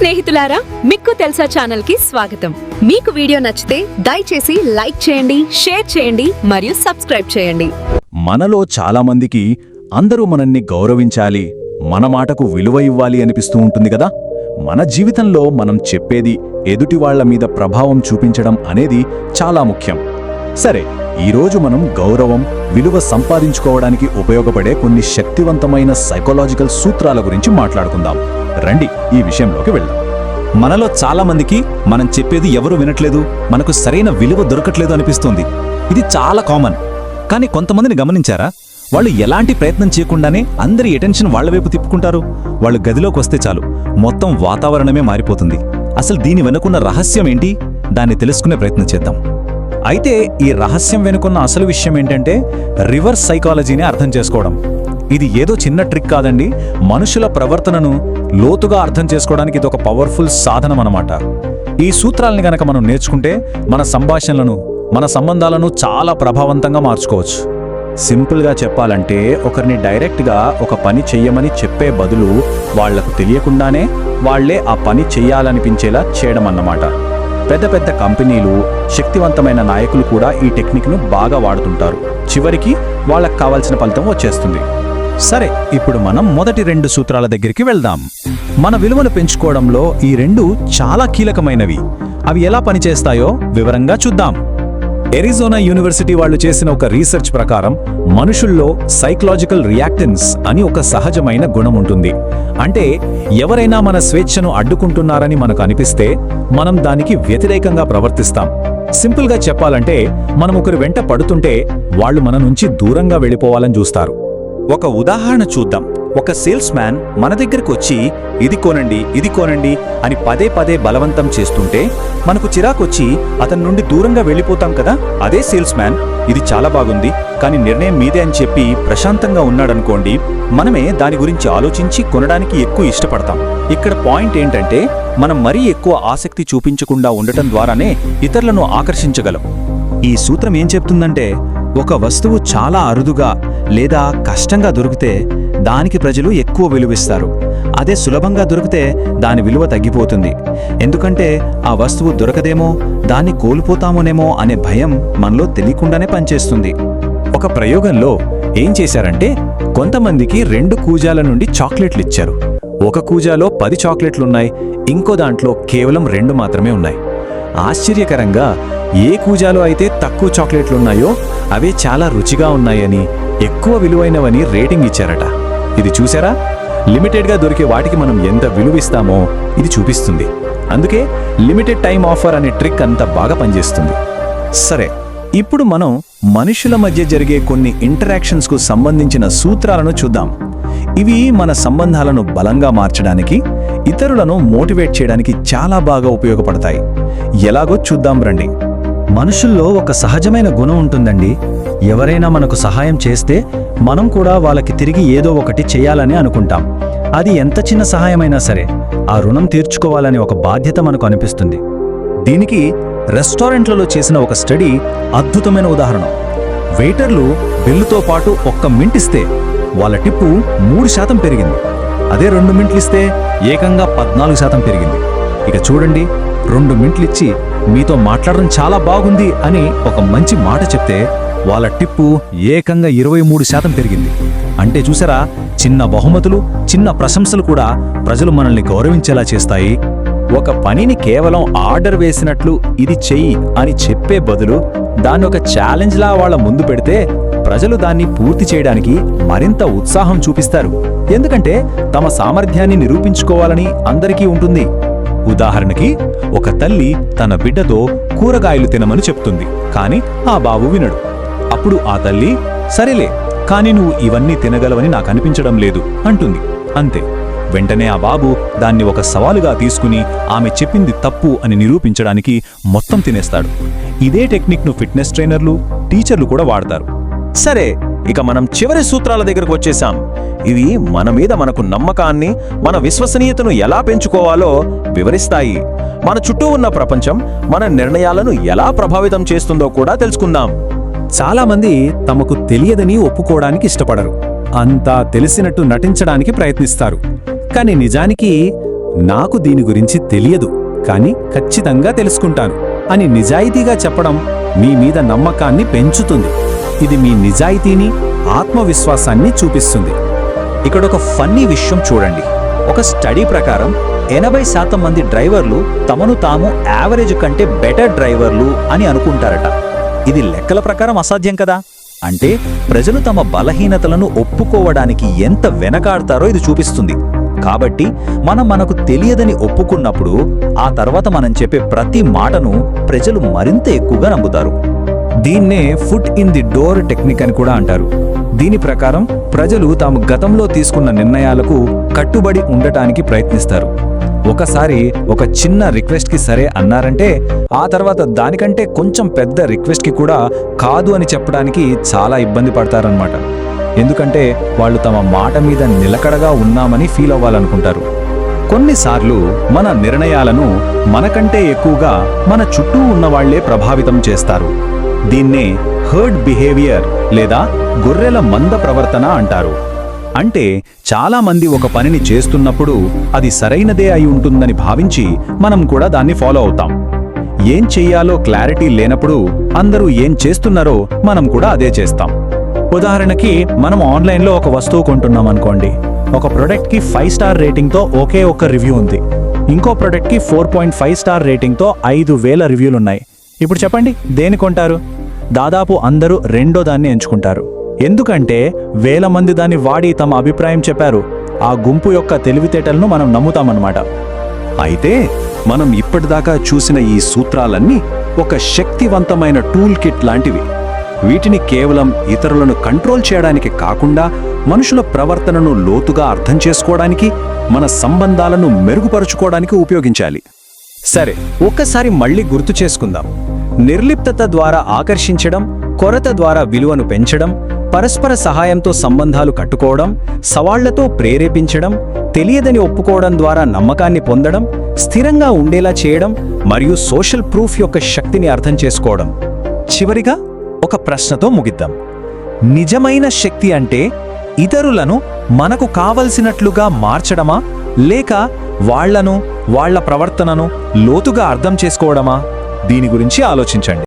స్నేహితులారా, మీకు తెలుసా ఛానల్ కి స్వాగతం. మీకు వీడియో నచ్చితే దయచేసి లైక్ చేయండి, షేర్ చేయండి మరియు సబ్స్క్రైబ్ చేయండి. మనలో చాలామందికి అందరూ మనల్ని గౌరవించాలి, మన మాటకు విలువ ఇవ్వాలి అనిపిస్తూ ఉంటుంది కదా. మన జీవితంలో మనం చెప్పేది ఎదుటివాళ్ల మీద ప్రభావం చూపించడం అనేది చాలా ముఖ్యం. సరే, ఈరోజు మనం గౌరవం, విలువ సంపాదించుకోవడానికి ఉపయోగపడే కొన్ని శక్తివంతమైన సైకలాజికల్ సూత్రాల గురించి మాట్లాడుకుందాం. రండి ఈ విషయంలోకి వెళ్దాం. మనలో చాలామందికి మనం చెప్పేది ఎవరు వినట్లేదు, మనకు సరైన విలువ దొరకట్లేదు అనిపిస్తుంది. ఇది చాలా కామన్. కానీ కొంతమందిని గమనించారా? వాళ్ళు ఎలాంటి ప్రయత్నం చేయకుండానే అందరి అటెన్షన్ వాళ్ల వైపు తిప్పుకుంటారు. వాళ్ళు గదిలోకి వస్తే చాలు మొత్తం వాతావరణమే మారిపోతుంది. అసలు దీని వెనుకున్న రహస్యం ఏంటి? దాన్ని తెలుసుకునే ప్రయత్నం చేద్దాం. అయితే ఈ రహస్యం వెనుకున్న అసలు విషయం ఏంటంటే రివర్స్ సైకాలజీని అర్థం చేసుకోవడం. ఇది ఏదో చిన్న ట్రిక్ కాదండి. మనుషుల ప్రవర్తనను లోతుగా అర్థం చేసుకోవడానికి ఇది ఒక పవర్ఫుల్ సాధనం అన్నమాట. ఈ సూత్రాల్ని గనక మనం నేర్చుకుంటే మన సంభాషణలను, మన సంబంధాలను చాలా ప్రభావవంతంగా మార్చుకోవచ్చు. సింపుల్గా చెప్పాలంటే ఒకరిని డైరెక్ట్గా ఒక పని చెయ్యమని చెప్పే బదులు వాళ్లకు తెలియకుండానే వాళ్లే ఆ పని చెయ్యాలనిపించేలా చేయడం అన్నమాట. పెద్ద పెద్ద కంపెనీలు, శక్తివంతమైన నాయకులు కూడా ఈ టెక్నిక్ను బాగా వాడుతుంటారు. చివరికి వాళ్లకు కావాల్సిన ఫలితం వచ్చేస్తుంది. సరే, ఇప్పుడు మనం మొదటి 2 సూత్రాల దగ్గరికి వెళ్దాం. మన విలువను పెంచుకోవడంలో ఈ 2 చాలా కీలకమైనవి. అవి ఎలా పనిచేస్తాయో వివరంగా చూద్దాం. ఎరిజోనా యూనివర్సిటీ వాళ్ళు చేసిన ఒక రీసెర్చ్ ప్రకారం మనుషుల్లో సైకలాజికల్ రియాక్టెన్స్ అని ఒక సహజమైన గుణం ఉంటుంది. అంటే ఎవరైనా మన స్వేచ్ఛను అడ్డుకుంటున్నారని మనకు అనిపిస్తే మనం దానికి వ్యతిరేకంగా ప్రవర్తిస్తాం. సింపుల్గా చెప్పాలంటే మనం ఒకరి వెంట పడుతుంటే వాళ్ళు మన నుంచి దూరంగా వెళ్ళిపోవాలని చూస్తారు. ఒక ఉదాహరణ చూద్దాం. ఒక సేల్స్ మ్యాన్ మన దగ్గరకు వచ్చి ఇది కొనండి అని పదే పదే బలవంతం చేస్తుంటే మనకు చిరాకొచ్చి అతని నుండి దూరంగా వెళ్ళిపోతాం కదా. అదే సేల్స్ మ్యాన్ ఇది చాలా బాగుంది కానీ నిర్ణయం మీదే అని చెప్పి ప్రశాంతంగా ఉన్నాడనుకోండి, మనమే దాని గురించి ఆలోచించి కొనడానికి ఎక్కువ ఇష్టపడతాం. ఇక్కడ పాయింట్ ఏంటంటే మనం మరీ ఎక్కువ ఆసక్తి చూపించకుండా ఉండటం ద్వారానే ఇతరులను ఆకర్షించగలం. ఈ సూత్రం ఏం చెప్తుందంటే ఒక వస్తువు చాలా అరుదుగా లేదా కష్టంగా దొరికితే దానికి ప్రజలు ఎక్కువ విలువిస్తారు. అదే సులభంగా దొరికితే దాని విలువ తగ్గిపోతుంది. ఎందుకంటే ఆ వస్తువు దొరకదేమో, దాన్ని కోల్పోతామోనేమో అనే భయం మనలో తెలియకుండానే పనిచేస్తుంది. ఒక ప్రయోగంలో ఏం చేశారంటే కొంతమందికి 2 కూజాల నుండి చాక్లెట్లు ఇచ్చారు. ఒక కూజాలో 10 చాక్లెట్లున్నాయి, ఇంకో దాంట్లో కేవలం 2 మాత్రమే ఉన్నాయి. ఆశ్చర్యకరంగా ఏ కూజాలో అయితే తక్కువ చాక్లెట్లున్నాయో అవే చాలా రుచిగా ఉన్నాయని, ఎక్కువ విలువైనవని రేటింగ్ ఇచ్చారట. ఇది చూసారా? లిమిటెడ్గా దొరికే వాటికి మనం ఎంత విలువిస్తామో ఇది చూపిస్తుంది. అందుకే లిమిటెడ్ టైం ఆఫర్ అనే ట్రిక్ అంత బాగా పనిచేస్తుంది. సరే, ఇప్పుడు మనం మనుషుల మధ్య జరిగే కొన్ని ఇంటరాక్షన్స్కు సంబంధించిన సూత్రాలను చూద్దాం. ఇవి మన సంబంధాలను బలంగా మార్చడానికి, ఇతరులను మోటివేట్ చేయడానికి చాలా బాగా ఉపయోగపడతాయి. ఎలాగో చూద్దాం రండి. మనుషుల్లో ఒక సహజమైన గుణం ఉంటుందండి. ఎవరైనా మనకు సహాయం చేస్తే మనం కూడా వాళ్ళకి తిరిగి ఏదో ఒకటి చేయాలని అనుకుంటాం. అది ఎంత చిన్న సహాయమైనా సరే ఆ రుణం తీర్చుకోవాలని ఒక బాధ్యత మనకు అనిపిస్తుంది. దీనికి రెస్టారెంట్లలో చేసిన ఒక స్టడీ అద్భుతమైన ఉదాహరణ. వెయిటర్లు బిల్లుతో పాటు 1 మింట్ ఇస్తే వాళ్ళ టిప్పు 3% పెరిగింది. అదే 2 మింట్లు ఇస్తే ఏకంగా 14% పెరిగింది. ఇక చూడండి, 2 మింట్లిచ్చి మీతో మాట్లాడడం చాలా బాగుంది అని ఒక మంచి మాట చెప్తే వాళ్ళ టిప్పు ఏకంగా 23% పెరిగింది. అంటే చూసారా, చిన్న బహుమతులు, చిన్న ప్రశంసలు కూడా ప్రజలు మనల్ని గౌరవించేలా చేస్తాయి. ఒక పనిని కేవలం ఆర్డర్ వేసినట్లు ఇది చెయ్యి అని చెప్పే బదులు దాన్ని ఒక ఛాలెంజ్లా వాళ్ళ ముందు పెడితే ప్రజలు దాన్ని పూర్తి చేయడానికి మరింత ఉత్సాహం చూపిస్తారు. ఎందుకంటే తమ సామర్థ్యాన్ని నిరూపించుకోవాలని అందరికీ ఉంటుంది. ఉదాహరణకి ఒక తల్లి తన బిడ్డతో కూరగాయలు తినమని చెప్తుంది, కాని ఆ బాబు వినడు. అప్పుడు ఆ తల్లి, సరేలే కాని నువ్వు ఇవన్నీ తినగలవని నాకు అనిపించడం లేదు అంటుంది. అంతే, వెంటనే ఆ బాబు దాన్ని ఒక సవాలుగా తీసుకుని ఆమె చెప్పింది తప్పు అని నిరూపించడానికి మొత్తం తినేస్తాడు. ఇదే టెక్నిక్ను ఫిట్నెస్ ట్రైనర్లు, టీచర్లు కూడా వాడతారు. సరే, ఇక మనం చివరి సూత్రాల దగ్గరకు వచ్చేసాం. ఇవి మన మీద మనకు నమ్మకాన్ని, మన విశ్వసనీయతను ఎలా పెంచుకోవాలో వివరిస్తాయి. మన చుట్టూ ఉన్న ప్రపంచం మన నిర్ణయాలను ఎలా ప్రభావితం చేస్తుందో కూడా తెలుసుకుందాం. చాలామంది తమకు తెలియదని ఒప్పుకోవడానికి ఇష్టపడరు. అంతా తెలిసినట్టు నటించడానికి ప్రయత్నిస్తారు. కానీ నిజానికి నాకు దీని గురించి తెలియదు, కానీ ఖచ్చితంగా తెలుసుకుంటాను అని నిజాయితీగా చెప్పడం మీ మీద నమ్మకాన్ని పెంచుతుంది. ఇది మీ నిజాయితీని, ఆత్మవిశ్వాసాన్ని చూపిస్తుంది. ఇక్కడొక ఫన్నీ విషయం చూడండి. ఒక స్టడీ ప్రకారం 80% మంది డ్రైవర్లు తమను తాము యావరేజ్ కంటే బెటర్ డ్రైవర్లు అని అనుకుంటారట. ఇది లెక్కల ప్రకారం అసాధ్యం కదా. అంటే ప్రజలు తమ బలహీనతలను ఒప్పుకోవడానికి ఎంత వెనకాడతారో ఇది చూపిస్తుంది. కాబట్టి మనకు తెలియదని ఒప్పుకున్నప్పుడు ఆ తర్వాత మనం చెప్పే ప్రతి మాటను ప్రజలు మరింత ఎక్కువగా నమ్ముతారు. దీన్నే foot in the door technique అని కూడా అంటారు. దీని ప్రకారం ప్రజలు తాము గతంలో తీసుకున్న నిర్ణయాలకు కట్టుబడి ఉండటానికి ప్రయత్నిస్తారు. ఒకసారి ఒక చిన్న రిక్వెస్ట్కి సరే అన్నారంటే ఆ తర్వాత దానికంటే కొంచెం పెద్ద రిక్వెస్ట్కి కూడా కాదు అని చెప్పడానికి చాలా ఇబ్బంది పడతారన్నమాట. ఎందుకంటే వాళ్ళు తమ మాట మీద నిలకడగా ఉన్నామని ఫీల్ అవ్వాలనుకుంటారు. కొన్నిసార్లు మన నిర్ణయాలను మనకంటే ఎక్కువగా మన చుట్టూ ఉన్నవాళ్లే ప్రభావితం చేస్తారు. దీన్నే హర్డ్ బిహేవియర్ లేదా గొర్రెల మంద ప్రవర్తన అంటారు. అంటే చాలామంది ఒక పనిని చేస్తున్నప్పుడు అది సరైనదే అయి ఉంటుందని భావించి మనం కూడా దాన్ని ఫాలో అవుతాం. ఏం చెయ్యాలో క్లారిటీ లేనప్పుడు అందరూ ఏం చేస్తున్నారో మనం కూడా అదే చేస్తాం. ఉదాహరణకి మనం ఆన్లైన్లో ఒక వస్తువు కొంటున్నాం అనుకోండి. ఒక ప్రొడక్ట్కి 5 స్టార్ రేటింగ్తో ఒకే ఒక్క రివ్యూ ఉంది. ఇంకో ప్రొడక్ట్కి 4.5 స్టార్ రేటింగ్తో 5,000 రివ్యూలున్నాయి. ఇప్పుడు చెప్పండి, దేని కొంటారు? దాదాపు అందరూ రెండో దాన్ని ఎంచుకుంటారు. ఎందుకంటే 1000 మంది దాన్ని వాడి తమ అభిప్రాయం చెప్పారు. ఆ గుంపు యొక్క తెలివితేటలను మనం నమ్ముతామన్నమాట. అయితే మనం ఇప్పటిదాకా చూసిన ఈ సూత్రాలన్నీ ఒక శక్తివంతమైన టూల్ కిట్ లాంటివి. వీటిని కేవలం ఇతరులను కంట్రోల్ చేయడానికి కాకుండా మనుషుల ప్రవర్తనను లోతుగా అర్థం చేసుకోవడానికి, మన సంబంధాలను మెరుగుపరుచుకోవడానికి ఉపయోగించాలి. సరే, ఒక్కసారి మళ్ళీ గుర్తు చేసుకుందాం. నిర్లిప్తత ద్వారా ఆకర్షించడం, కొరత ద్వారా విలువను పెంచడం, పరస్పర సహాయంతో సంబంధాలు కట్టుకోవడం, సవాళ్లతో ప్రేరేపించడం, తెలియదని ఒప్పుకోవడం ద్వారా నమ్మకాన్ని పొందడం, స్థిరంగా ఉండేలా చేయడం మరియు సోషల్ ప్రూఫ్ యొక్క శక్తిని అర్థం చేసుకోవడం. చివరిగా ఒక ప్రశ్నతో ముగిద్దాం. నిజమైన శక్తి అంటే ఇతరులను మనకు కావలసినట్లుగా మార్చడమా, లేక వాళ్ల ప్రవర్తనను లోతుగా అర్థం చేసుకోవడమా? దీని గురించి ఆలోచించండి.